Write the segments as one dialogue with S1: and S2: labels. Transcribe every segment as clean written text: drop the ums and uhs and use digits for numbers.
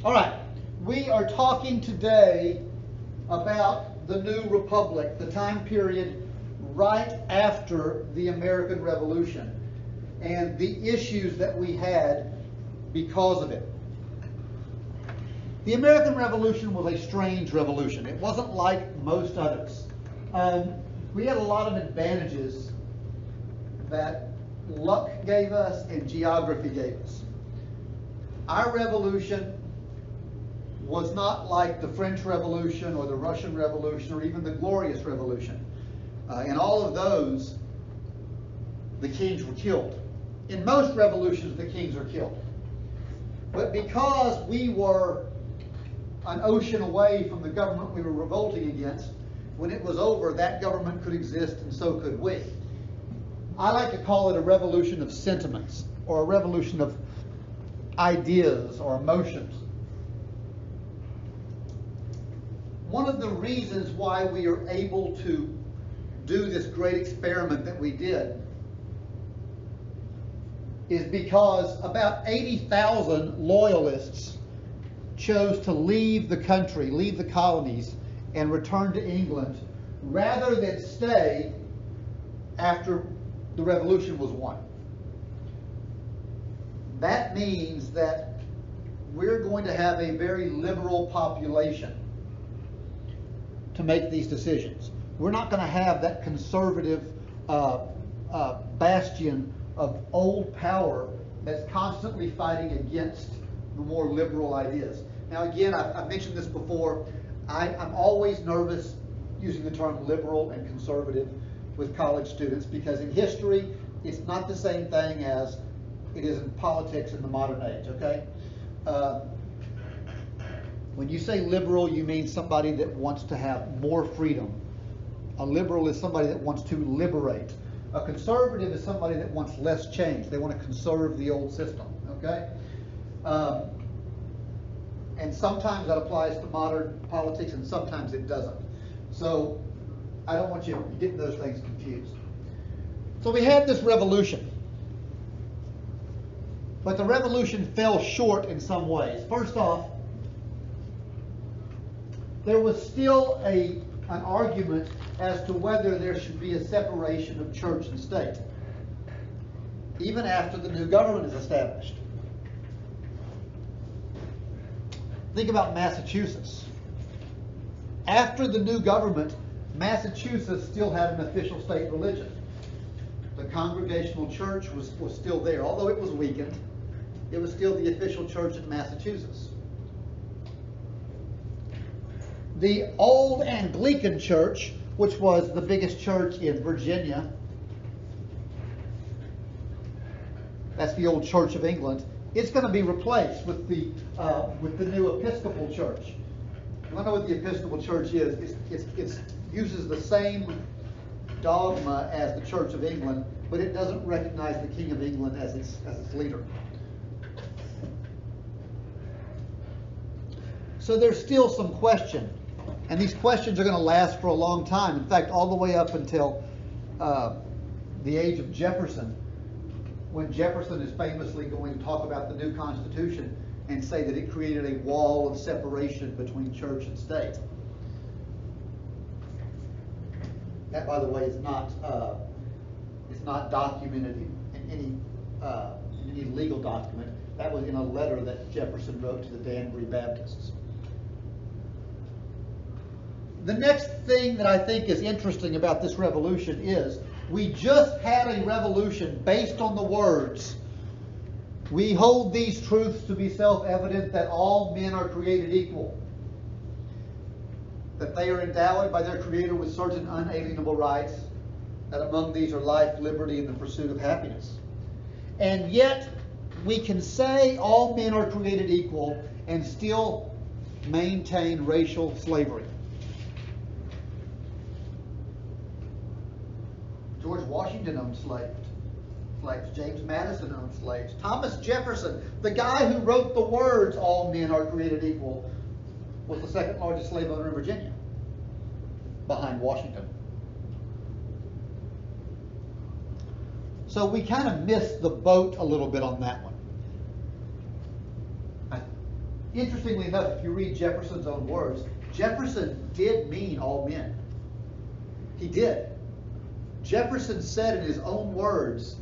S1: All right, we are talking today about the New Republic, the time period right after the American Revolution, and the issues that we had because of it. The American Revolution was a strange revolution. It wasn't like most others. We had a lot of advantages that luck gave us and geography gave us. Our revolution was not like the French Revolution or the Russian Revolution or even the Glorious Revolution. In all of those, the kings were killed. In most revolutions, the kings are killed. But because we were an ocean away from the government we were revolting against, when it was over, that government could exist and so could we. I like to call it a revolution of sentiments, or a revolution of ideas or emotions. One of the reasons why we are able to do this great experiment that we did is because about 80,000 loyalists chose to leave the country, leave the colonies, and return to England rather than stay after the revolution was won. That means that we're going to have a very liberal population to make these decisions. We're not going to have that conservative bastion of old power that's constantly fighting against the more liberal ideas. Now again, I've mentioned this before, I'm always nervous using the term liberal and conservative with college students because in history, it's not the same thing as it is in politics in the modern age, okay? When you say liberal, you mean somebody that wants to have more freedom. A liberal is somebody that wants to liberate. A conservative is somebody that wants less change. They want to conserve the old system, okay? And sometimes that applies to modern politics and sometimes it doesn't. So I don't want you getting those things confused. So we had this revolution. But the revolution fell short in some ways. First off, there was still an argument as to whether there should be a separation of church and state, even after the new government is established. Think about Massachusetts. After the new government, Massachusetts still had an official state religion. The Congregational Church was still there. Although it was weakened, it was still the official church in Massachusetts. The old Anglican Church, which was the biggest church in Virginia, that's the old Church of England, it's going to be replaced with the new Episcopal Church. I don't know what the Episcopal Church is. It uses the same dogma as the Church of England, but it doesn't recognize the King of England as its leader. So there's still some question, and these questions are going to last for a long time. In fact, all the way up until the age of Jefferson, when Jefferson is famously going to talk about the new Constitution and say that it created a wall of separation between church and state. That, by the way, is not documented in any legal document. That was in a letter that Jefferson wrote to the Danbury Baptists. The next thing that I think is interesting about this revolution is we just had a revolution based on the words, "We hold these truths to be self-evident that all men are created equal, that they are endowed by their Creator with certain unalienable rights, that among these are life, liberty, and the pursuit of happiness." And yet, we can say all men are created equal and still maintain racial slavery. George Washington owned slaves. James Madison owned slaves. Thomas Jefferson, the guy who wrote the words, "All men are created equal," was the second largest slave owner in Virginia, behind Washington. So we kind of missed the boat a little bit on that one. Interestingly enough, if you read Jefferson's own words, Jefferson did mean all men. He did. Jefferson said in his own words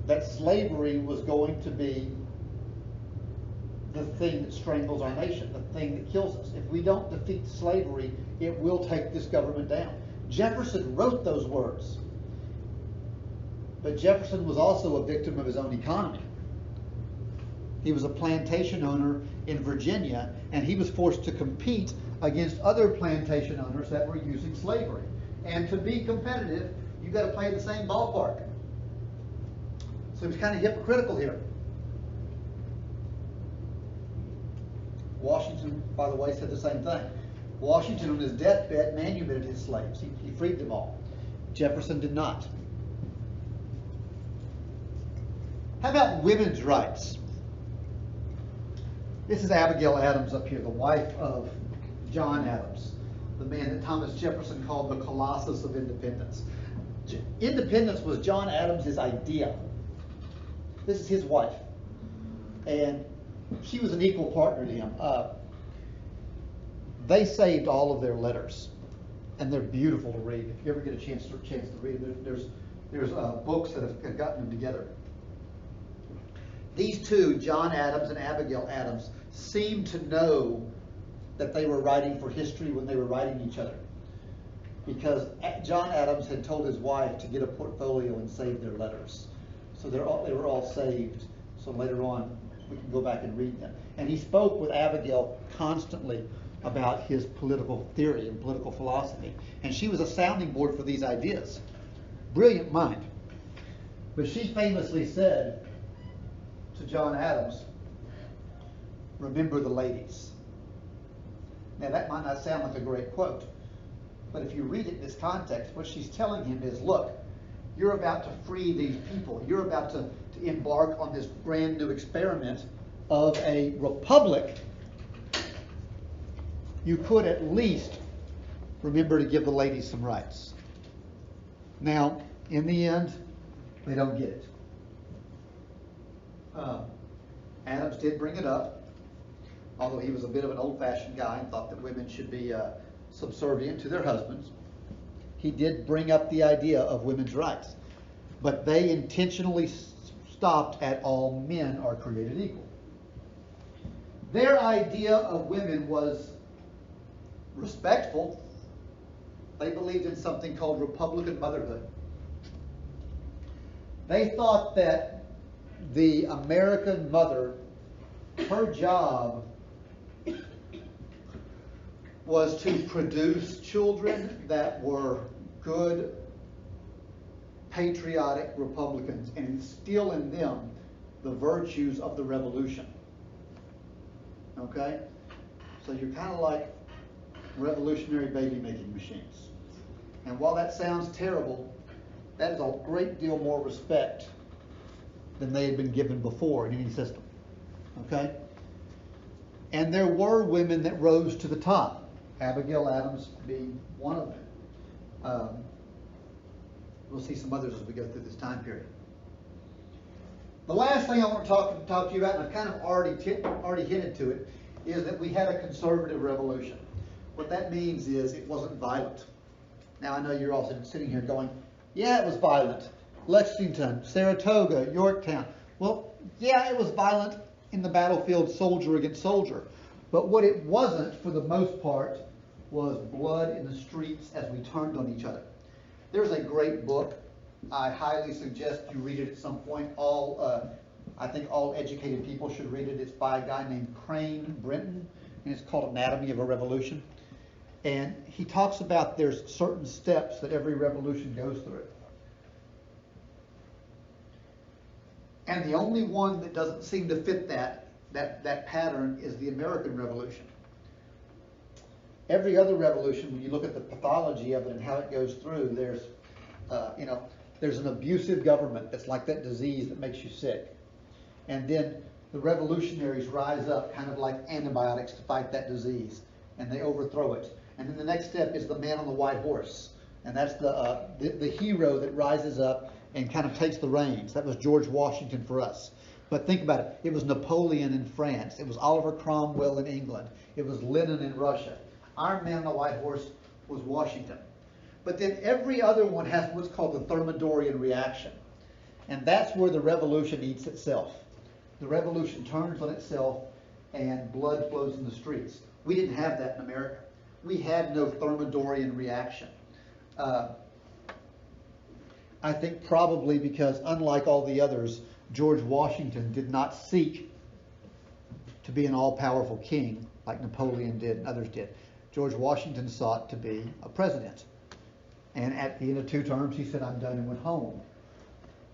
S1: that slavery was going to be the thing that strangles our nation, the thing that kills us. If we don't defeat slavery, it will take this government down. Jefferson wrote those words. But Jefferson was also a victim of his own economy. He was a plantation owner in Virginia, and he was forced to compete against other plantation owners that were using slavery. And to be competitive, you've got to play in the same ballpark. So he was kind of hypocritical here. Washington, by the way, said the same thing. Washington, on his deathbed, manumitted his slaves. He freed them all. Jefferson did not. How about women's rights? This is Abigail Adams up here, the wife of John Adams, the man that Thomas Jefferson called the Colossus of Independence. Independence was John Adams' idea. This is his wife. And she was an equal partner to him. They saved all of their letters, and they're beautiful to read. If you ever get a chance to read them, there's books that have gotten them together. These two, John Adams and Abigail Adams, seemed to know that they were writing for history when they were writing each other, because John Adams had told his wife to get a portfolio and save their letters. So they were all saved. So later on, we can go back and read them. And he spoke with Abigail constantly about his political theory and political philosophy. And she was a sounding board for these ideas. Brilliant mind. But she famously said to John Adams, "Remember the ladies." Now that might not sound like a great quote, but if you read it in this context, what she's telling him is, look, you're about to free these people. You're about to embark on this brand new experiment of a republic. You could at least remember to give the ladies some rights. Now, in the end, they don't get it. Adams did bring it up, although he was a bit of an old-fashioned guy and thought that women should be subservient to their husbands. He did bring up the idea of women's rights, but they intentionally stopped at all men are created equal. Their idea of women was respectful. They believed in something called Republican motherhood. They thought that the American mother, her job was to produce children that were good, patriotic Republicans and instill in them the virtues of the Revolution. Okay? So you're kind of like revolutionary baby-making machines. And while that sounds terrible, that is a great deal more respect than they had been given before in any system. Okay? And there were women that rose to the top, Abigail Adams being one of them. We'll see some others as we go through this time period. The last thing I want to talk to you about, and I've kind of already hinted to it, is that we had a conservative revolution. What that means is it wasn't violent. Now I know you're all sitting here going, yeah, it was violent. Lexington, Saratoga, Yorktown. Well, yeah, it was violent in the battlefield, soldier against soldier. But what it wasn't, for the most part, was blood in the streets as we turned on each other. There's a great book. I highly suggest you read it at some point. I think all educated people should read it. It's by a guy named Crane Brenton, and it's called Anatomy of a Revolution. And he talks about there's certain steps that every revolution goes through. And the only one that doesn't seem to fit that pattern is the American Revolution. Every other revolution, when you look at the pathology of it and how it goes through, there's an abusive government that's like that disease that makes you sick. And then the revolutionaries rise up kind of like antibiotics to fight that disease, and they overthrow it. And then the next step is the man on the white horse, and that's the hero that rises up and kind of takes the reins. That was George Washington for us. But think about it. It was Napoleon in France. It was Oliver Cromwell in England. It was Lenin in Russia. Iron Man on a white horse was Washington. But then every other one has what's called the Thermidorian reaction. And that's where the revolution eats itself. The revolution turns on itself and blood flows in the streets. We didn't have that in America. We had no Thermidorian reaction. I think probably because, unlike all the others, George Washington did not seek to be an all-powerful king like Napoleon did and others did. George Washington sought to be a president. And at the end of 2 terms, he said, I'm done, and went home.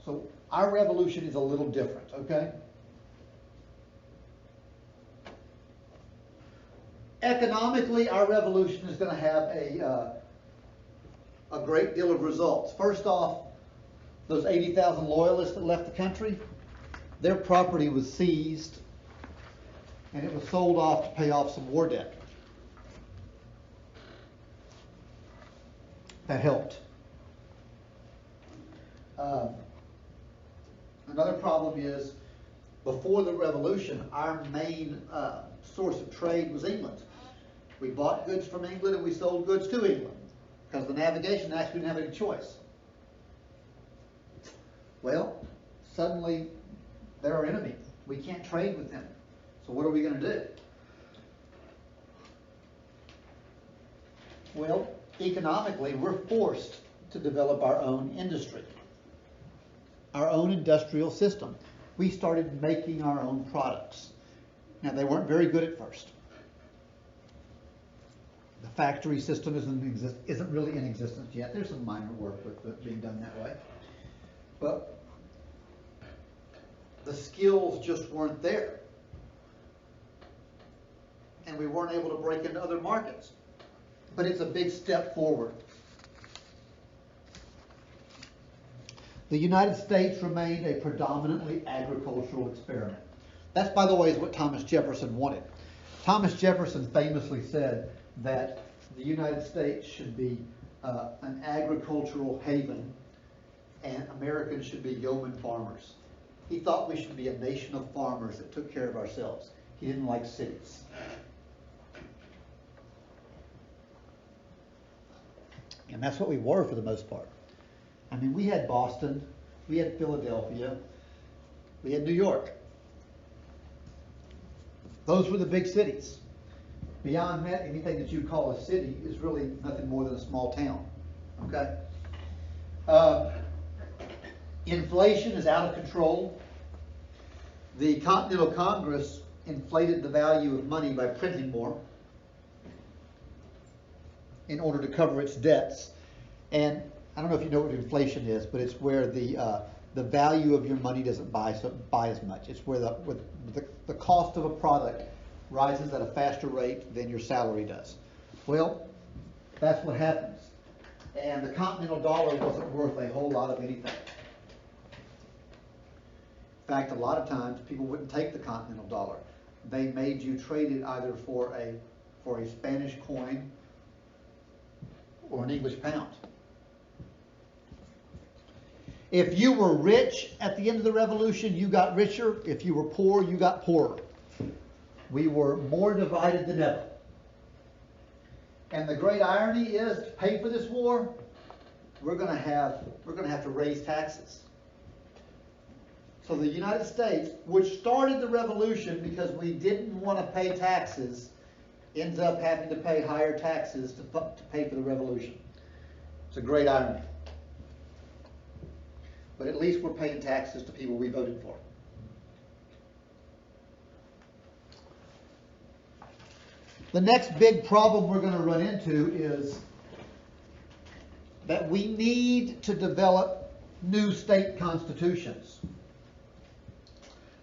S1: So our revolution is a little different, okay? Economically, our revolution is going to have a great deal of results. First off, those 80,000 loyalists that left the country, their property was seized and it was sold off to pay off some war debt. That helped. Another problem is, before the revolution, our main source of trade was England. We bought goods from England and we sold goods to England because the Navigation Act, we didn't have any choice. Well, suddenly they're our enemy. We can't trade with them. So what are we going to do? Well, economically, we're forced to develop our own industry, our own industrial system. We started making our own products. Now, they weren't very good at first. The factory system isn't really in existence yet. There's some minor work with being done that way. But the skills just weren't there. And we weren't able to break into other markets. But it's a big step forward. The United States remained a predominantly agricultural experiment. That's, by the way, is what Thomas Jefferson wanted. Thomas Jefferson famously said that the United States should be an agricultural haven and Americans should be yeoman farmers. He thought we should be a nation of farmers that took care of ourselves. He didn't like cities. And that's what we were for the most part. I mean, we had Boston, we had Philadelphia, we had New York. Those were the big cities. Beyond that, anything that you call a city is really nothing more than a small town. Okay? Inflation is out of control. The Continental Congress inflated the value of money by printing more in order to cover its debts. And I don't know if you know what inflation is, but it's where the value of your money doesn't buy as much. It's where the cost of a product rises at a faster rate than your salary does. Well, that's what happens. And the Continental dollar wasn't worth a whole lot of anything. In fact, a lot of times people wouldn't take the Continental dollar. They made you trade it either for a Spanish coin or an English pound. If you were rich at the end of the revolution, you got richer. If you were poor, you got poorer. We were more divided than ever. And the great irony is, to pay for this war, we're going to have to raise taxes. So the United States, which started the revolution because we didn't want to pay taxes, ends up having to pay higher taxes to pay for the revolution. It's a great irony. But at least we're paying taxes to people we voted for. The next big problem we're going to run into is that we need to develop new state constitutions.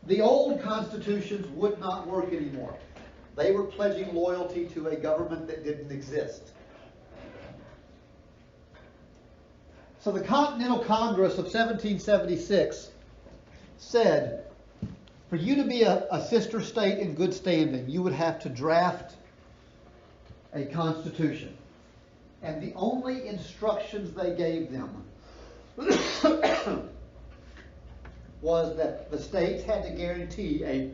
S1: The old constitutions would not work anymore. They were pledging loyalty to a government that didn't exist. So the Continental Congress of 1776 said, for you to be a sister state in good standing, you would have to draft a constitution. And the only instructions they gave them was that the states had to guarantee a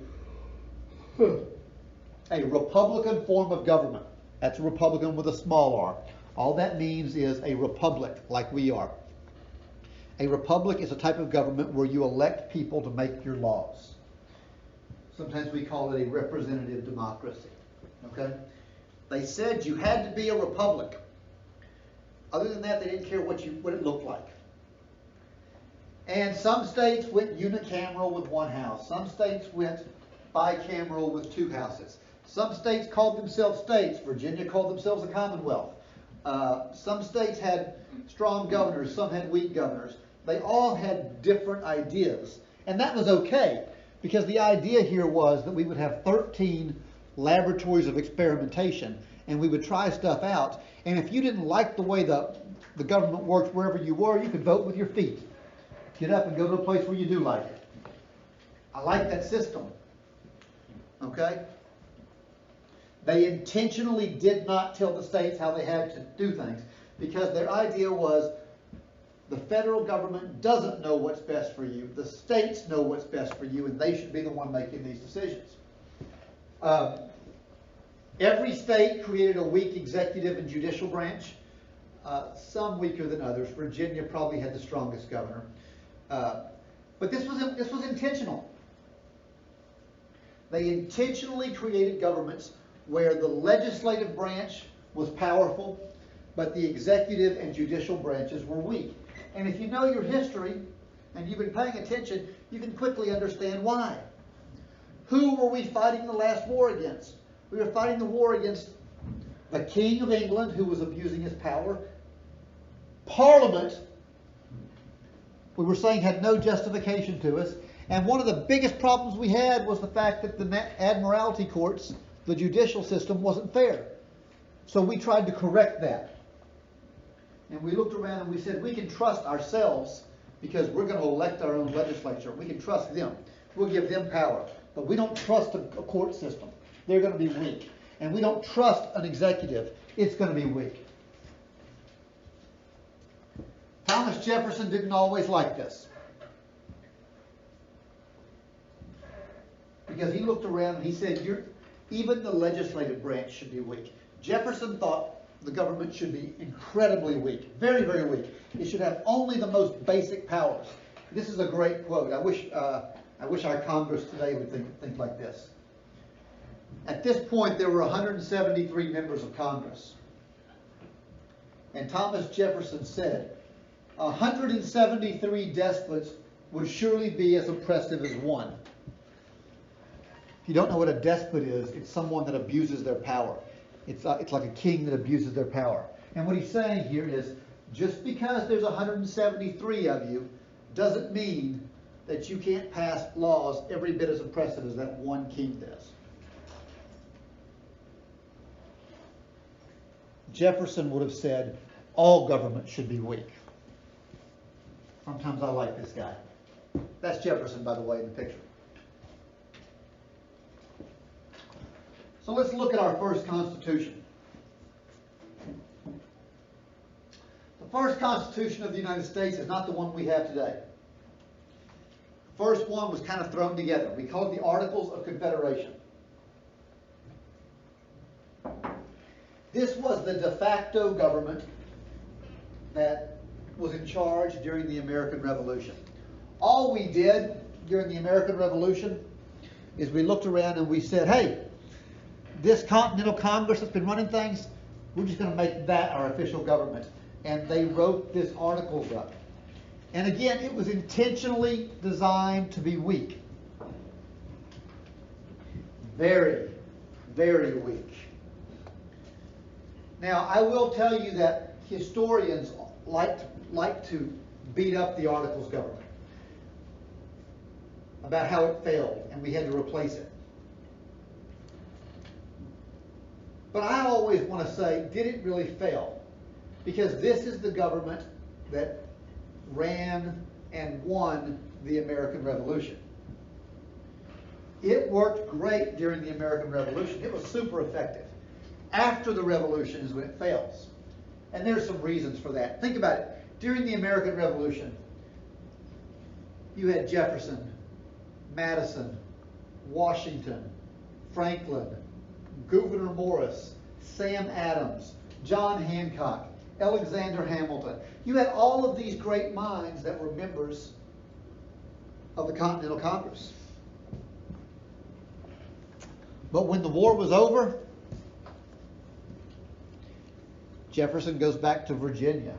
S1: Republican form of government. That's a Republican with a small r. All that means is a republic, like we are. A republic is a type of government where you elect people to make your laws. Sometimes we call it a representative democracy. Okay? They said you had to be a republic. Other than that, they didn't care what it looked like. And some states went unicameral with one house. Some states went bicameral with two houses. Some states called themselves states. Virginia called themselves a commonwealth. Some states had strong governors. Some had weak governors. They all had different ideas. And that was okay, because the idea here was that we would have 13 laboratories of experimentation, and we would try stuff out. And if you didn't like the way the government worked wherever you were, you could vote with your feet. Get up and go to a place where you do like it. I like that system. Okay? They intentionally did not tell the states how they had to do things, because their idea was the federal government doesn't know what's best for you. The states know what's best for you, and they should be the one making these decisions. Every state created a weak executive and judicial branch, some weaker than others. Virginia probably had the strongest governor. But this was intentional. They intentionally created governments where the legislative branch was powerful, but the executive and judicial branches were weak. And if you know your history, and you've been paying attention, you can quickly understand why. Who were we fighting the last war against? We were fighting the war against the King of England, who was abusing his power. Parliament, we were saying, had no justification to us. And one of the biggest problems we had was the fact that the admiralty courts, the judicial system, wasn't fair. So we tried to correct that. And we looked around and we said, we can trust ourselves because we're going to elect our own legislature. We can trust them. We'll give them power. But we don't trust a court system. They're going to be weak. And we don't trust an executive. It's going to be weak. Thomas Jefferson didn't always like this, because he looked around and he said, even the legislative branch should be weak. Jefferson thought the government should be incredibly weak, very, very weak. It should have only the most basic powers. This is a great quote. I wish our Congress today would think like this. At this point, there were 173 members of Congress. And Thomas Jefferson said, 173 despots would surely be as oppressive as one. If you don't know what a despot is, it's someone that abuses their power. It's like a king that abuses their power. And what he's saying here is, just because there's 173 of you doesn't mean that you can't pass laws every bit as oppressive as that one king does. Jefferson would have said, all government should be weak. Sometimes I like this guy. That's Jefferson, by the way, in the picture. So let's look at our first Constitution. The first Constitution of the United States is not the one we have today. The first one was kind of thrown together. We call it the Articles of Confederation. This was the de facto government that was in charge during the American Revolution. All we did during the American Revolution is we looked around and we said, hey, this Continental Congress that's been running things, we're just going to make that our official government. And they wrote this Articles up. And again, it was intentionally designed to be weak. Very, very weak. Now, I will tell you that historians like to beat up the Articles government about how it failed and we had to replace it. But I always want to say, did it really fail? Because this is the government that ran and won the American Revolution. It worked great during the American Revolution. It was super effective. After the Revolution is when it fails. And there's some reasons for that. Think about it. During the American Revolution, You had Jefferson, Madison, Washington, Franklin, Gouverneur Morris, Sam Adams, John Hancock, Alexander Hamilton. You had all of these great minds that were members of the Continental Congress. But when the war was over, Jefferson goes back to Virginia.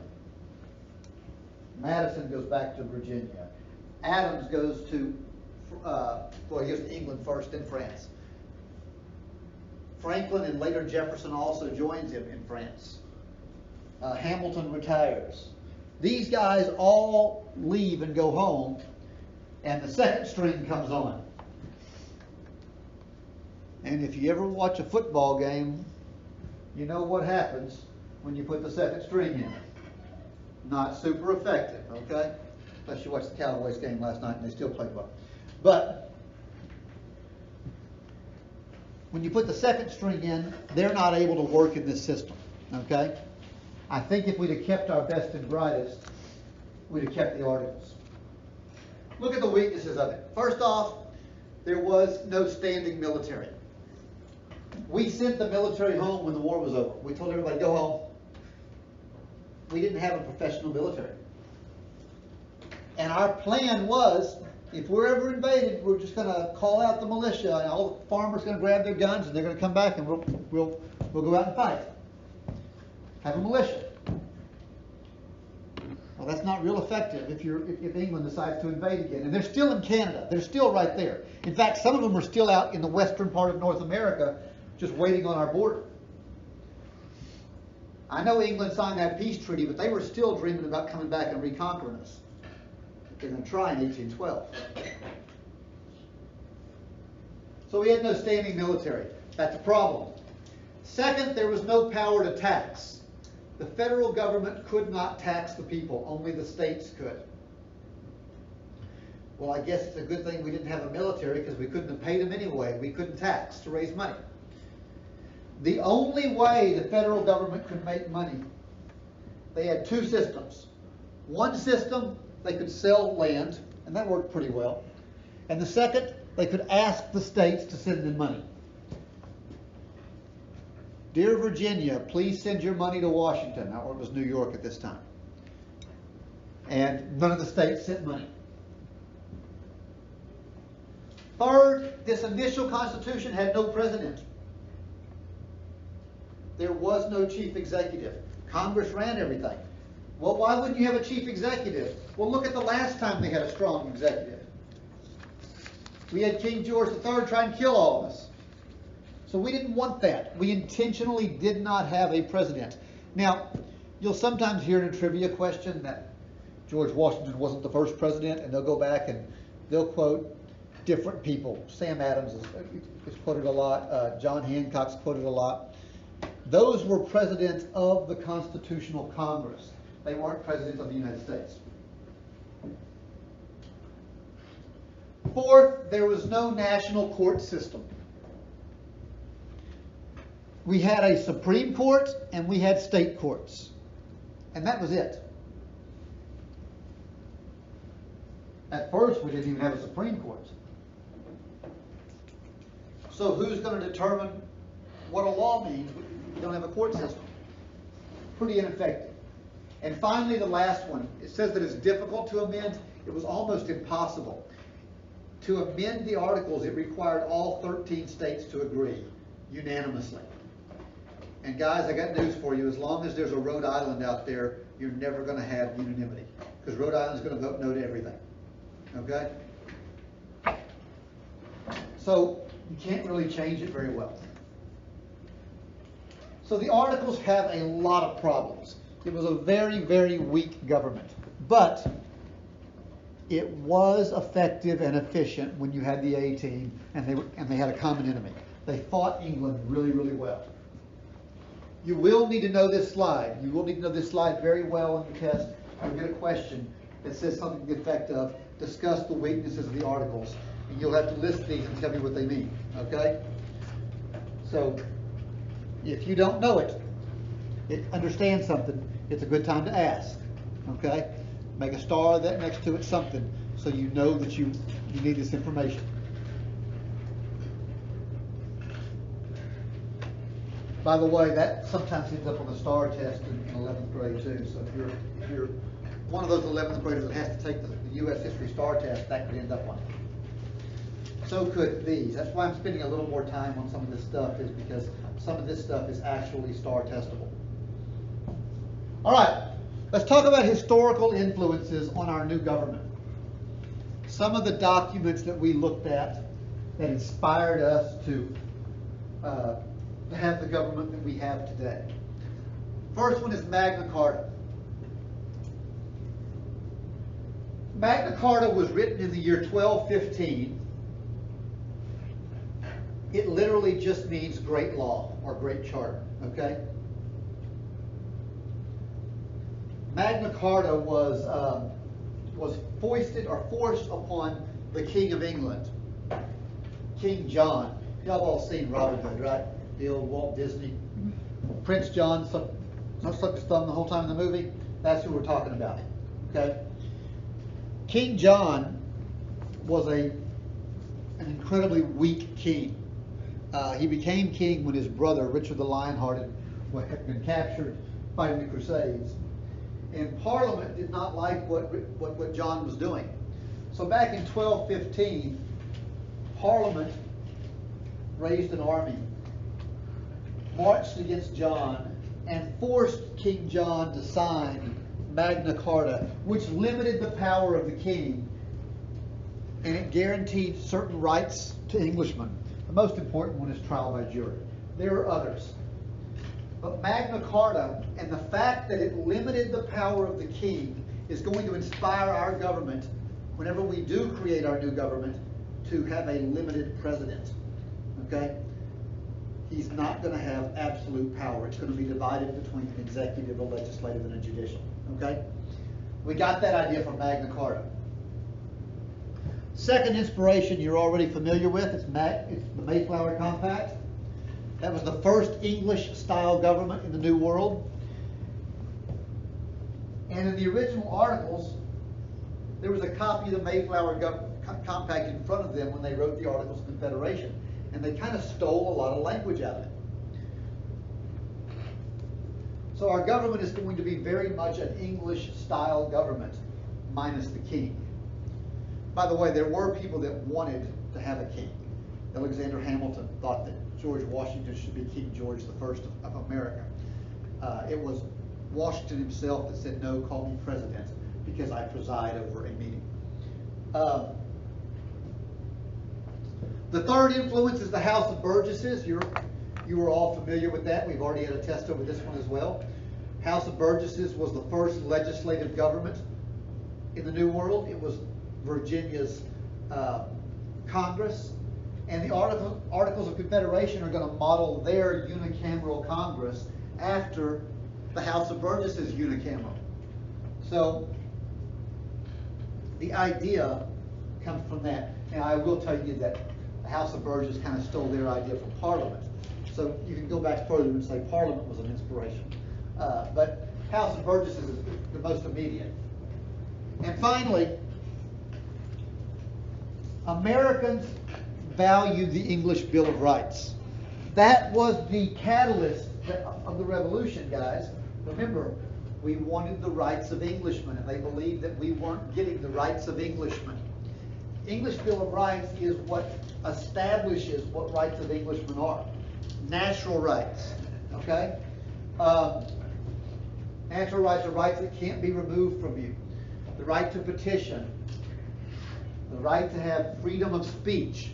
S1: Madison goes back to Virginia. Adams goes to, he goes to England first, then France. Franklin and later Jefferson also joins him in France. Hamilton retires. These guys all leave and go home, and the second string comes on. And if you ever watch a football game, you know what happens when you put the second string in. Not super effective, okay? Unless you watched the Cowboys game last night and they still played well. But when you put the second string in, they're not able to work in this system, okay? I think if we'd have kept our best and brightest, we'd have kept the articles. Look at the weaknesses of it. First off, there was no standing military. We sent the military home when the war was over. We told everybody, go home. We didn't have a professional military. And our plan was, if we're ever invaded, we're just going to call out the militia, and all the farmers are going to grab their guns, and they're going to come back, and we'll go out and fight. Have a militia. Well, that's not real effective if England decides to invade again. And they're still in Canada. They're still right there. In fact, some of them are still out in the western part of North America, just waiting on our border. I know England signed that peace treaty, but they were still dreaming about coming back and reconquering us. They're going to try in 1812. So we had no standing military. That's a problem. Second, there was no power to tax. The federal government could not tax the people. Only the states could. Well, I guess it's a good thing we didn't have a military, because we couldn't have paid them anyway. We couldn't tax to raise money. The only way the federal government could make money, they had two systems. One system, they could sell land, and that worked pretty well. And the second, they could ask the states to send them money. Dear Virginia, please send your money to Washington. Or it was New York at this time. And none of the states sent money. Third, this initial Constitution had no president. There was no chief executive. Congress ran everything. Well, why wouldn't you have a chief executive? Well, look at the last time they had a strong executive. We had King George III try and kill all of us. So we didn't want that. We intentionally did not have a president. Now, you'll sometimes hear in a trivia question that George Washington wasn't the first president, and they'll go back and they'll quote different people. Sam Adams is quoted a lot. John Hancock's quoted a lot. Those were presidents of the Constitutional Congress. They weren't presidents of the United States. Fourth, there was no national court system. We had a Supreme Court and we had state courts. And that was it. At first, we didn't even have a Supreme Court. So who's going to determine what a law means if you don't have a court system? Pretty ineffective. And finally, the last one. It says that it's difficult to amend. It was almost impossible. To amend the Articles, it required all 13 states to agree unanimously. And guys, I got news for you. As long as there's a Rhode Island out there, you're never going to have unanimity. Because Rhode Island's going to vote no to everything. Okay? So you can't really change it very well. So the Articles have a lot of problems. It was a very, very weak government. But it was effective and efficient when you had the A-team and they had a common enemy. They fought England really, really well. You will need to know this slide. You will need to know this slide very well in the test. You'll get a question that says something to the effect of, discuss the weaknesses of the Articles. And you'll have to list these and tell me what they mean. Okay? So, if you don't know it, understand something, it's a good time to ask. Okay? Make a star that next to it something, so you know that you need this information. By the way, that sometimes ends up on the STAR test in 11th grade too. So if you're one of those 11th graders that has to take the U.S. History STAR test, that could end up on it. So could these. That's why I'm spending a little more time on some of this stuff, is because some of this stuff is actually STAR testable. All right, let's talk about historical influences on our new government. Some of the documents that we looked at that inspired us to have the government that we have today. First one is Magna Carta. Magna Carta was written in the year 1215. It literally just means great law or great charter, okay? Magna Carta was foisted or forced upon the King of England, King John. Y'all all seen Robin Hood, right? The old Walt Disney. Prince John stuck his thumb the whole time in the movie. That's who we're talking about, okay? King John was an incredibly weak king. He became king when his brother, Richard the Lionhearted, had been captured fighting the Crusades. And Parliament did not like what John was doing. So back in 1215, Parliament raised an army, marched against John, and forced King John to sign Magna Carta, which limited the power of the king, and it guaranteed certain rights to Englishmen. The most important one is trial by jury. There are others. But Magna Carta, and the fact that it limited the power of the king, is going to inspire our government, whenever we do create our new government, to have a limited president. Okay? He's not going to have absolute power. It's going to be divided between an executive, a legislative, and a judicial. Okay? We got that idea from Magna Carta. Second inspiration you're already familiar with. It's the Mayflower Compact. That was the first English-style government in the New World. And in the original articles, there was a copy of the Mayflower Compact in front of them when they wrote the Articles of Confederation. And they kind of stole a lot of language out of it. So our government is going to be very much an English-style government, minus the king. By the way, there were people that wanted to have a king. Alexander Hamilton thought that George Washington should be King George I of America. It was Washington himself that said, no, call me president, because I preside over a meeting. The third influence is the House of Burgesses. You are all familiar with that. We've already had a test over this one as well. House of Burgesses was the first legislative government in the New World. It was Virginia's Congress. And the Articles of Confederation are going to model their unicameral Congress after the House of Burgesses unicameral. So the idea comes from that. Now I will tell you that the House of Burgesses kind of stole their idea from Parliament. So you can go back further and say Parliament was an inspiration. But House of Burgesses is the most immediate. And finally, Americans valued the English Bill of Rights. That was the catalyst of the revolution, guys. Remember, we wanted the rights of Englishmen, and they believed that we weren't getting the rights of Englishmen. English Bill of Rights is what establishes what rights of Englishmen are. Natural rights, okay? Natural rights are rights that can't be removed from you. The right to petition, the right to have freedom of speech,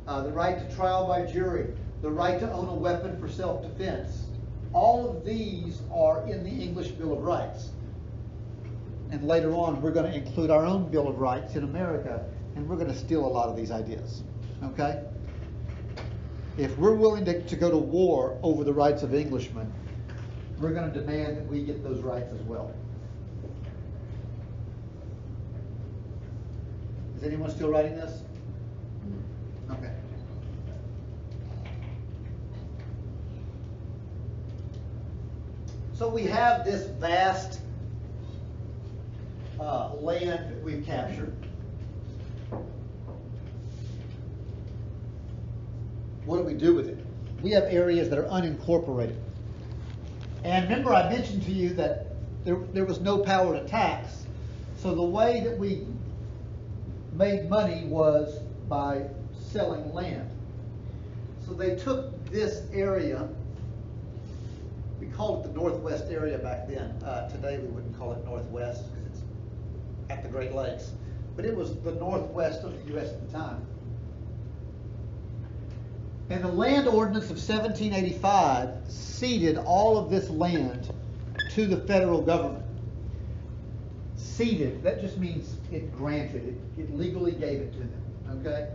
S1: the right to trial by jury, the right to own a weapon for self-defense. All of these are in the English Bill of Rights. And later on, we're going to include our own Bill of Rights in America, and we're going to steal a lot of these ideas, okay? If we're willing to go to war over the rights of Englishmen, we're going to demand that we get those rights as well. Is anyone still writing this? Okay. So we have this vast land that we've captured. what do we do with it? We have areas that are unincorporated. And remember I mentioned to you that there was no power to tax. So the way that we made money was by selling land. So they took this area, we called it the Northwest area back then. Today we wouldn't call it Northwest because it's at the Great Lakes. But it was the Northwest of the U.S. at the time. And the land ordinance of 1785 ceded all of this land to the federal government. Ceded, that just means it granted it. It legally gave it to them, okay?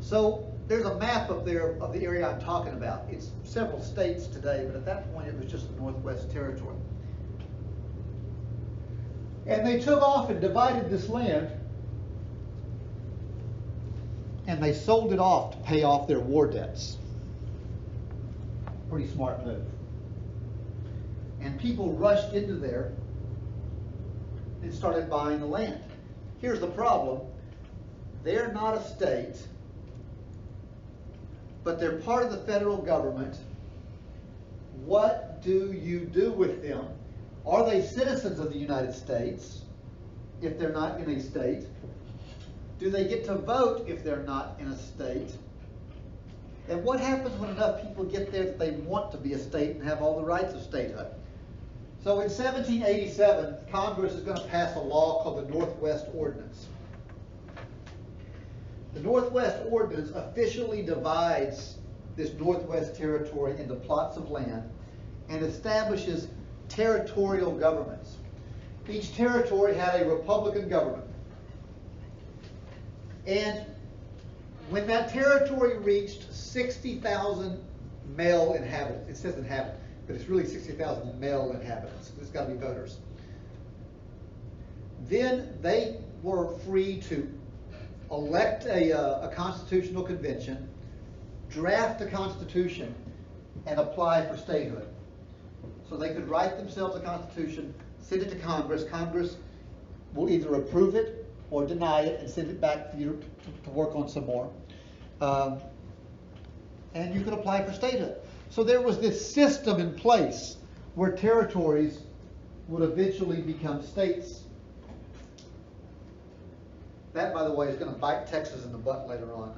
S1: So there's a map up there of the area I'm talking about. It's several states today, but at that point it was just the Northwest Territory. And they took off and divided this land, and they sold it off to pay off their war debts. Pretty smart move. And people rushed into there and started buying the land. Here's the problem. They're not a state, but they're part of the federal government. What do you do with them? Are they citizens of the United States if they're not in a state? Do they get to vote if they're not in a state? And what happens when enough people get there that they want to be a state and have all the rights of statehood? So in 1787, Congress is going to pass a law called the Northwest Ordinance. The Northwest Ordinance officially divides this Northwest Territory into plots of land and establishes territorial governments. Each territory had a Republican government. And when that territory reached 60,000 male inhabitants, it says inhabitants, but it's really 60,000 male inhabitants. There's got to be voters. Then they were free to elect a constitutional convention, draft a constitution, and apply for statehood. So they could write themselves a constitution, send it to Congress. Congress will either approve it or deny it and send it back for you to work on some more. And you could apply for statehood. So there was this system in place where territories would eventually become states. That, by the way, is going to bite Texas in the butt later on.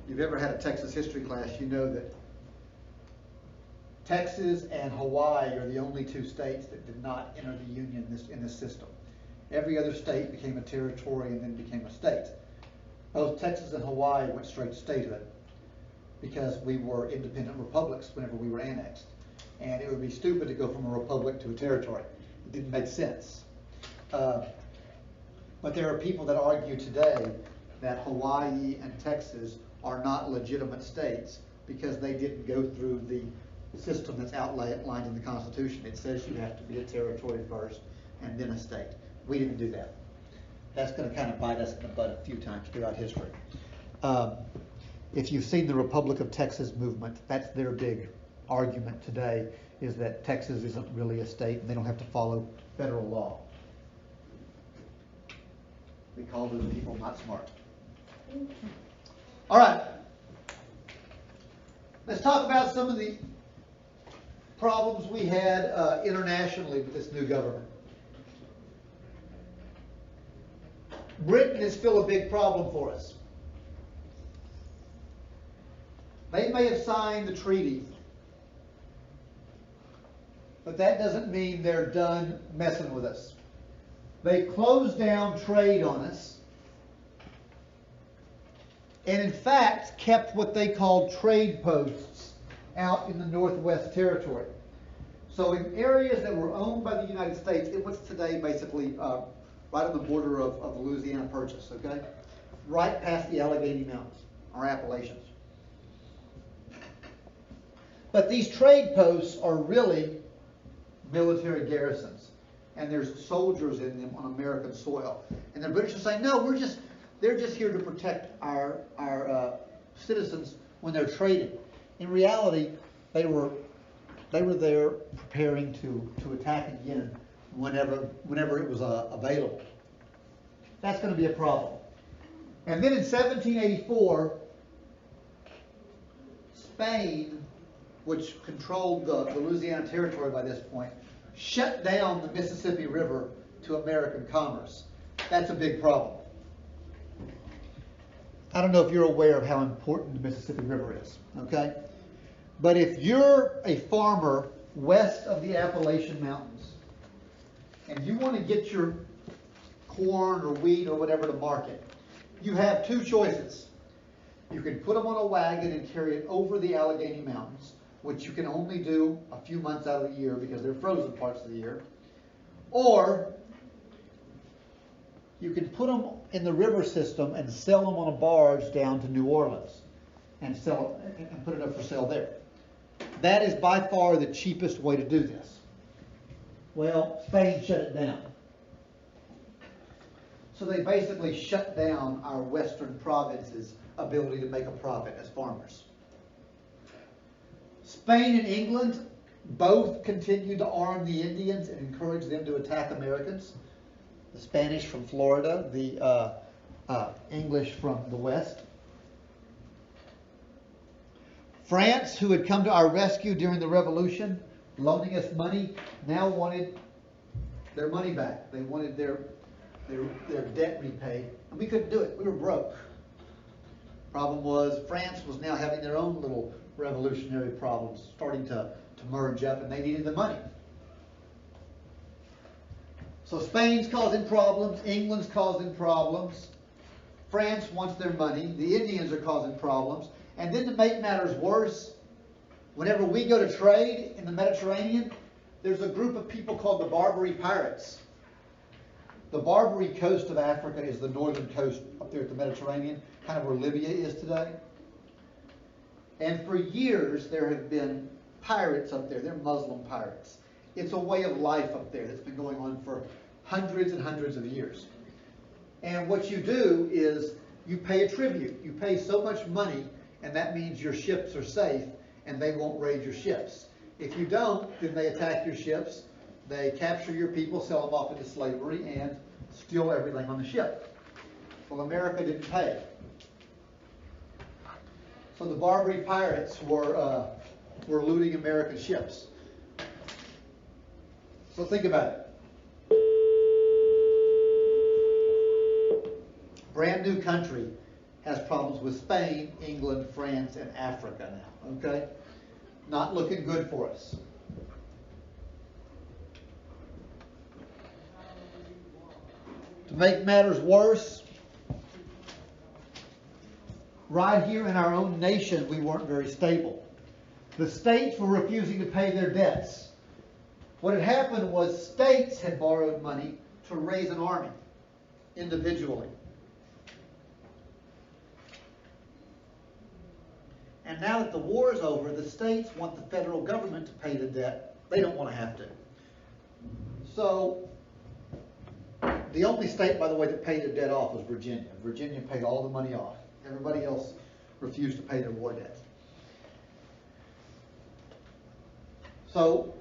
S1: If you've ever had a Texas history class, you know that Texas and Hawaii are the only two states that did not enter the Union in this system. Every other state became a territory and then became a state. Both Texas and Hawaii went straight to statehood because we were independent republics whenever we were annexed. And it would be stupid to go from a republic to a territory. It didn't make sense. But there are people that argue today that Hawaii and Texas are not legitimate states because they didn't go through the system that's outlined in the Constitution. It says you have to be a territory first and then a state. We didn't do that. That's going to kind of bite us in the butt a few times throughout history. If you've seen the Republic of Texas movement, that's their big argument today, is that Texas isn't really a state and they don't have to follow federal law. We call those people not smart. All right. Let's talk about some of the problems we had internationally with this new government. Britain is still a big problem for us. They may have signed the treaty, but that doesn't mean they're done messing with us. They closed down trade on us, and in fact kept what they called trade posts out in the Northwest Territory. So in areas that were owned by the United States, it was today basically right on the border of the Louisiana Purchase, okay? Right past the Allegheny Mountains, or Appalachians. But these trade posts are really military garrisons, and there's soldiers in them on American soil. And the British are saying, no, they're just here to protect our citizens when they're trading. In reality, they were there preparing to attack again whenever it was available. That's going to be a problem. And then in 1784, Spain, which controlled the Louisiana Territory by this point, shut down the Mississippi River to American commerce. That's a big problem. I don't know if you're aware of how important the Mississippi River is, okay? But if you're a farmer west of the Appalachian Mountains and you want to get your corn or wheat or whatever to market, you have two choices. You can put them on a wagon and carry it over the Allegheny Mountains, which you can only do a few months out of the year because they're frozen parts of the year. Or you can put them in the river system and sell them on a barge down to New Orleans and sell it and put it up for sale there. That is by far the cheapest way to do this. Well, Spain shut it down. So they basically shut down our western provinces' ability to make a profit as farmers. Spain and England both continued to arm the Indians and encourage them to attack Americans. The Spanish from Florida, the English from the west. France, who had come to our rescue during the Revolution, loaning us money, now wanted their money back. They wanted their debt repaid, and we couldn't do it. We were broke. Problem was, France was now having their own little revolutionary problems, starting to merge up, and they needed the money. So Spain's causing problems, England's causing problems, France wants their money, the Indians are causing problems, and then to make matters worse, whenever we go to trade in the Mediterranean, there's a group of people called the Barbary Pirates. The Barbary coast of Africa is the northern coast up there at the Mediterranean, kind of where Libya is today. And for years there have been pirates up there. They're Muslim pirates. It's a way of life up there that's been going on for hundreds and hundreds of years. And what you do is you pay a tribute. You pay so much money, and that means your ships are safe and they won't raid your ships. If you don't, then they attack your ships, they capture your people, sell them off into slavery, and steal everything on the ship. Well, America didn't pay. So the Barbary pirates were looting American ships. So think about it. Brand new country has problems with Spain, England, France, and Africa now, okay? Not looking good for us. To make matters worse, right here in our own nation, we weren't very stable. The states were refusing to pay their debts. What had happened was states had borrowed money to raise an army individually. And now that the war is over, the states want the federal government to pay the debt. They don't want to have to. So the only state, by the way, that paid their debt off was Virginia. Virginia paid all the money off. Everybody else refused to pay their war debts. So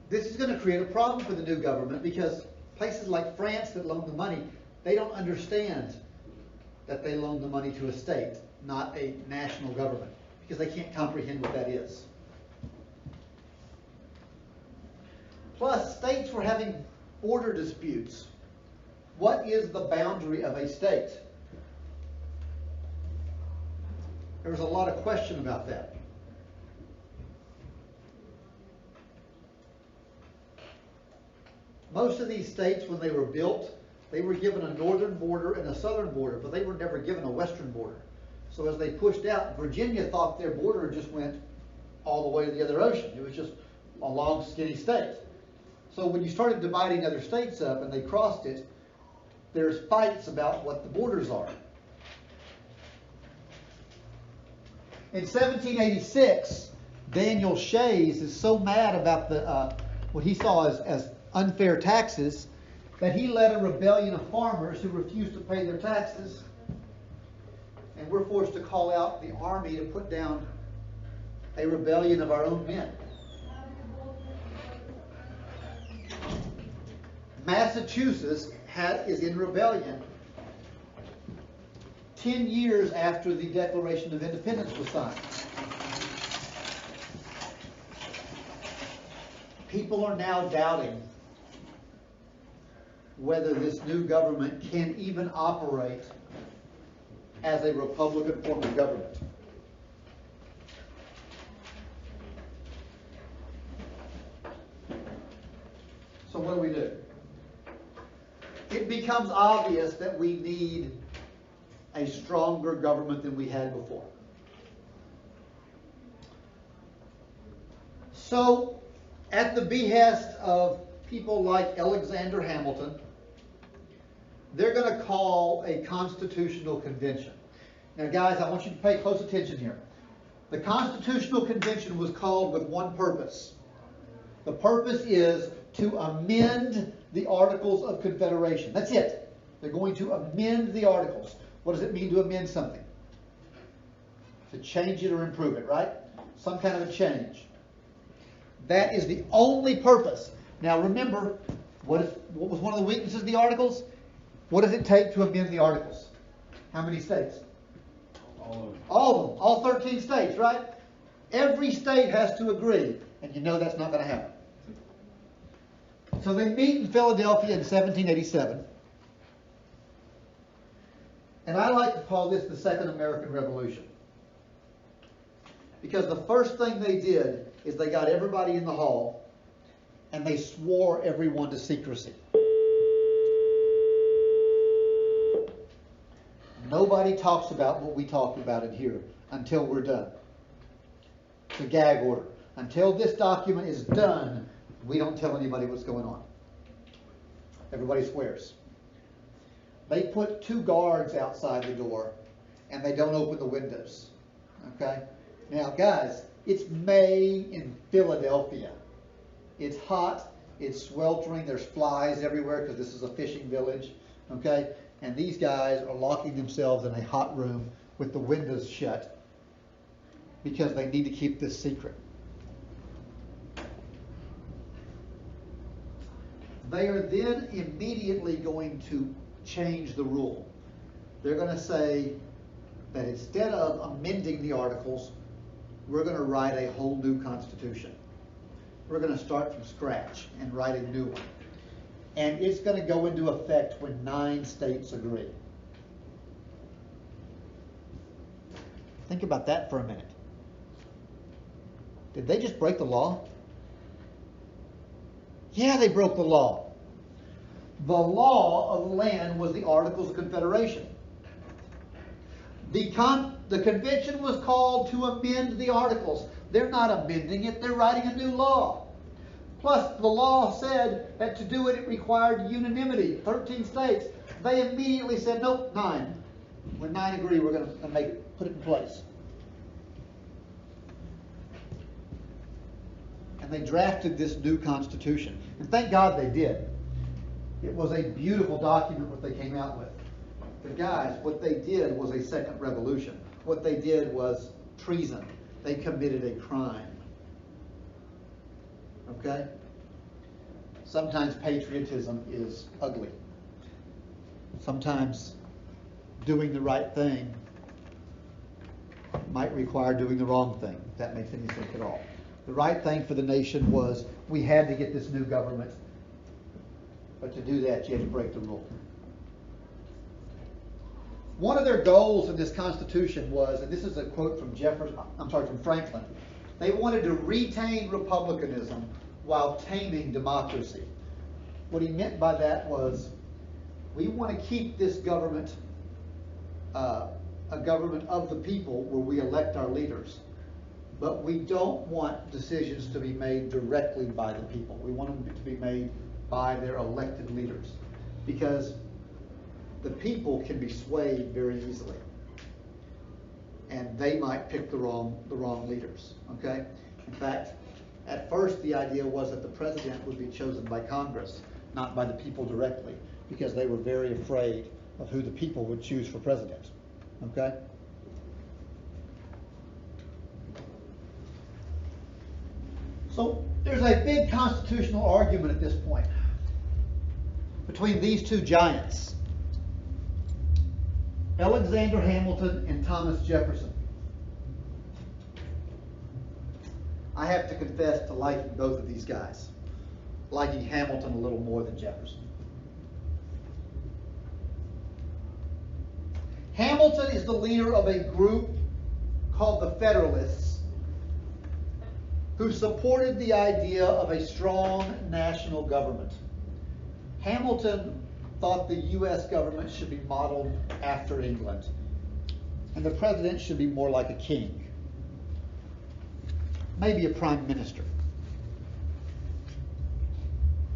S1: this is going to create a problem for the new government because places like France that loan the money, they don't understand that they loan the money to a state, not a national government, because they can't comprehend what that is. Plus, states were having border disputes. What is the boundary of a state? There was a lot of question about that. Most of these states, when they were built, they were given a northern border and a southern border, but they were never given a western border. So as they pushed out, Virginia thought their border just went all the way to the other ocean. It was just a long, skinny state. So when you started dividing other states up and they crossed it, there's fights about what the borders are. In 1786, Daniel Shays is so mad about the what he saw as unfair taxes that he led a rebellion of farmers who refused to pay their taxes. And we're forced to call out the army to put down a rebellion of our own men. Massachusetts is in rebellion 10 years after the Declaration of Independence was signed. People are now doubting whether this new government can even operate as a Republican form of government. So what do? It becomes obvious that we need a stronger government than we had before. So, at the behest of people like Alexander Hamilton, they're going to call a constitutional convention. Now guys, I want you to pay close attention here. The Constitutional Convention was called with one purpose. The purpose is to amend the Articles of Confederation. That's it. They're going to amend the Articles. What does it mean to amend something? To change it or improve it, right? Some kind of a change. That is the only purpose. Now remember, what was one of the weaknesses of the Articles? What does it take to amend the Articles? How many states?
S2: All of them.
S1: All of them. All 13 states, right? Every state has to agree, and you know that's not going to happen. So they meet in Philadelphia in 1787. And I like to call this the Second American Revolution. Because the first thing they did is they got everybody in the hall and they swore everyone to secrecy. Nobody talks about what we talked about in here until we're done. The Gag Order. Until this document is done, we don't tell anybody what's going on. Everybody swears. They put 2 guards outside the door and they don't open the windows. Okay? Now guys, it's May in Philadelphia. It's hot, it's sweltering, there's flies everywhere because this is a fishing village. Okay? And these guys are locking themselves in a hot room with the windows shut because they need to keep this secret. They are then immediately going to change the rule. They're going to say that instead of amending the Articles, we're going to write a whole new Constitution. We're going to start from scratch and write a new one. And it's going to go into effect when 9 states agree. Think about that for a minute. Did they just break the law? Yeah, they broke the law. The law of the land was the Articles of Confederation. The convention was called to amend the Articles. They're not amending it, they're writing a new law. Plus, the law said that to do it, it required unanimity, 13 states. They immediately said, nope, 9. When 9 agree, we're going to put it in place. And they drafted this new Constitution. And thank God they did. It was a beautiful document what they came out with. But guys, what they did was a second revolution. What they did was treason. They committed a crime. Okay? Sometimes patriotism is ugly. Sometimes doing the right thing might require doing the wrong thing, if that makes any sense at all. The right thing for the nation was we had to get this new government, but to do that you had to break the rule. One of their goals in this Constitution was, and this is a quote from from Franklin, they wanted to retain republicanism while taming democracy. What he meant by that was, we want to keep this government a government of the people where we elect our leaders. But we don't want decisions to be made directly by the people. We want them to be made by their elected leaders. Because the people can be swayed very easily. And they might pick the wrong leaders. Okay? In fact, at first the idea was that the president would be chosen by Congress, not by the people directly, because they were very afraid of who the people would choose for president. Okay? So there's a big constitutional argument at this point. between these two giants, Alexander Hamilton and Thomas Jefferson. I have to confess to liking both of these guys, liking Hamilton a little more than Jefferson. Hamilton is the leader of a group called the Federalists, who supported the idea of a strong national government. Hamilton thought the U.S. government should be modeled after England, and the president should be more like a king, maybe a prime minister.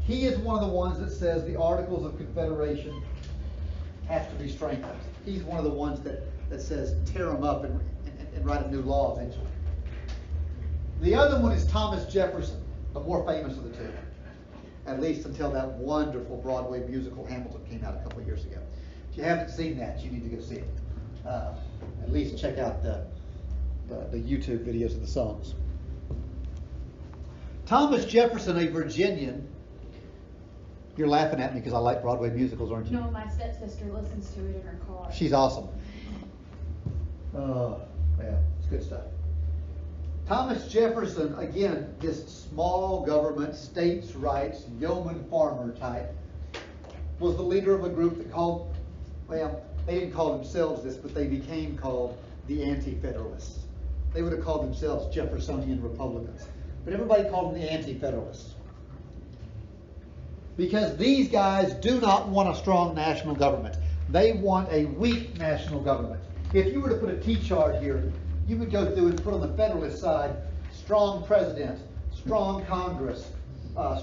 S1: He is one of the ones that says the Articles of Confederation have to be strengthened. He's one of the ones that says tear them up and write a new law eventually. The other one is Thomas Jefferson, the more famous of the two, at least until that wonderful Broadway musical Hamilton came out a couple of years ago. If you haven't seen that, you need to go see it. At least check out the YouTube videos of the songs. Thomas Jefferson, a Virginian. You're laughing at me because I like Broadway musicals, aren't you?
S3: No, my stepsister listens to it in her car.
S1: She's awesome. Oh, yeah, it's good stuff. Thomas Jefferson, again, this small government, states' rights, yeoman farmer type, was the leader of a group that called, well, they didn't call themselves this, but they became called the AntiFederalists. They would have called themselves Jeffersonian Republicans, but everybody called them the AntiFederalists. Because these guys do not want a strong national government. They want a weak national government. If you were to put a T-chart here, you would go through and put on the Federalist side, strong president, strong Congress,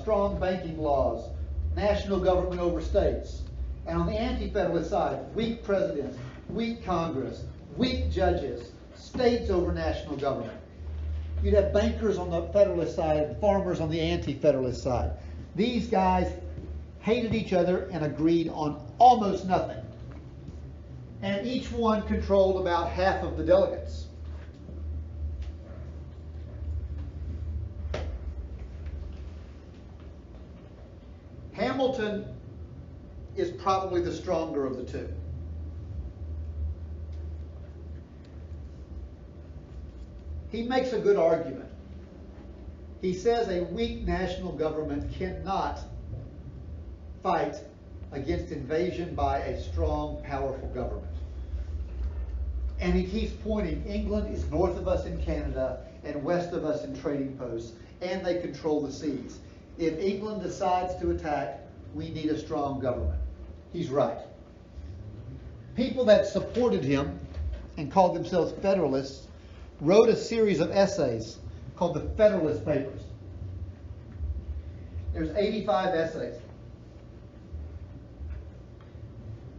S1: strong banking laws, national government over states. And on the Anti-Federalist side, weak president, weak Congress, weak judges, states over national government. You'd have bankers on the Federalist side and farmers on the Anti-Federalist side. These guys hated each other and agreed on almost nothing. And each one controlled about half of the delegates. Hamilton is probably the stronger of the two. He makes a good argument. He says a weak national government cannot fight against invasion by a strong, powerful government. And he keeps pointing, England is north of us in Canada and west of us in trading posts, and they control the seas. If England decides to attack, we need a strong government. He's right. People that supported him and called themselves Federalists wrote a series of essays called the Federalist Papers. There's 85 essays.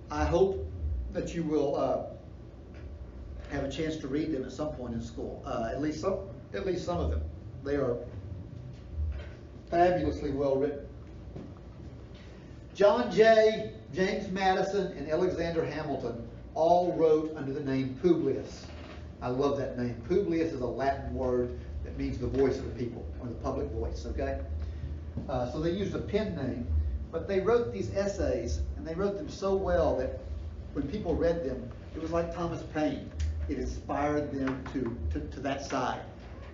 S1: I hope that you will have a chance to read them at some point in school. At least some of them. They are fabulously well written. John Jay, James Madison, and Alexander Hamilton all wrote under the name Publius. I love that name. Publius is a Latin word that means the voice of the people, or the public voice, okay? So they used a pen name, but they wrote these essays, and they wrote them so well that when people read them, it was like Thomas Paine. It inspired them to that side.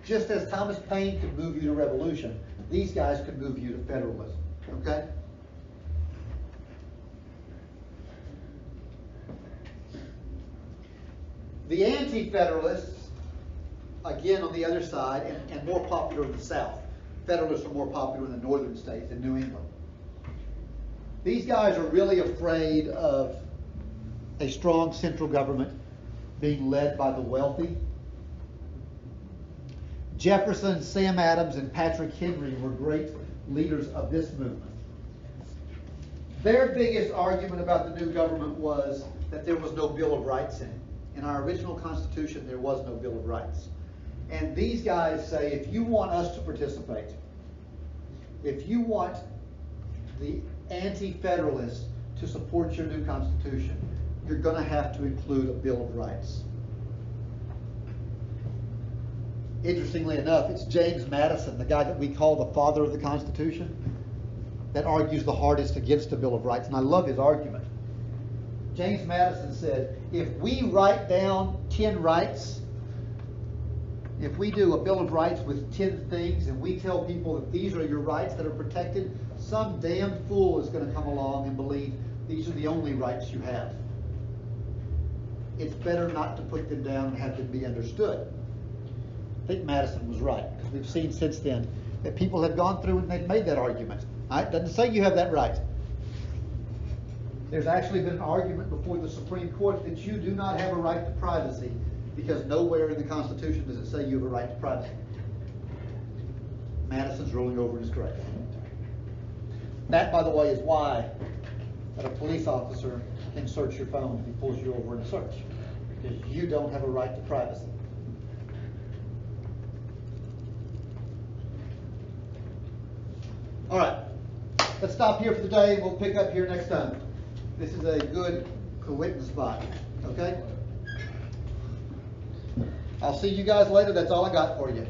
S1: Just as Thomas Paine could move you to revolution, these guys could move you to federalism, okay? The Anti-Federalists, again on the other side, and more popular in the South. Federalists are more popular in the northern states, in New England. These guys are really afraid of a strong central government being led by the wealthy. Jefferson, Sam Adams, and Patrick Henry were great leaders of this movement. Their biggest argument about the new government was that there was no Bill of Rights in it. In our original Constitution, there was no Bill of Rights. And these guys say, if you want us to participate, if you want the Anti-Federalists to support your new Constitution, you're going to have to include a Bill of Rights. Interestingly enough, it's James Madison, the guy that we call the father of the Constitution. that argues the hardest against a Bill of Rights, and I love his argument. James Madison said, if we write down 10 rights, if we do a Bill of Rights with 10 things and we tell people that these are your rights that are protected, some damn fool is going to come along and believe these are the only rights you have. It's better not to put them down and have them be understood. I think Madison was right, because we've seen since then that people have gone through and they've made that argument. It doesn't say you have that right. There's actually been an argument before the Supreme Court that you do not have a right to privacy, because nowhere in the Constitution does it say you have a right to privacy. Madison's rolling over in his grave. That, by the way, is why that a police officer can search your phone if he pulls you over in a search, because you don't have a right to privacy. All right, let's stop here for the day. We'll pick up here next time. This is a good co-witness spot, okay? I'll see you guys later. That's all I got for you.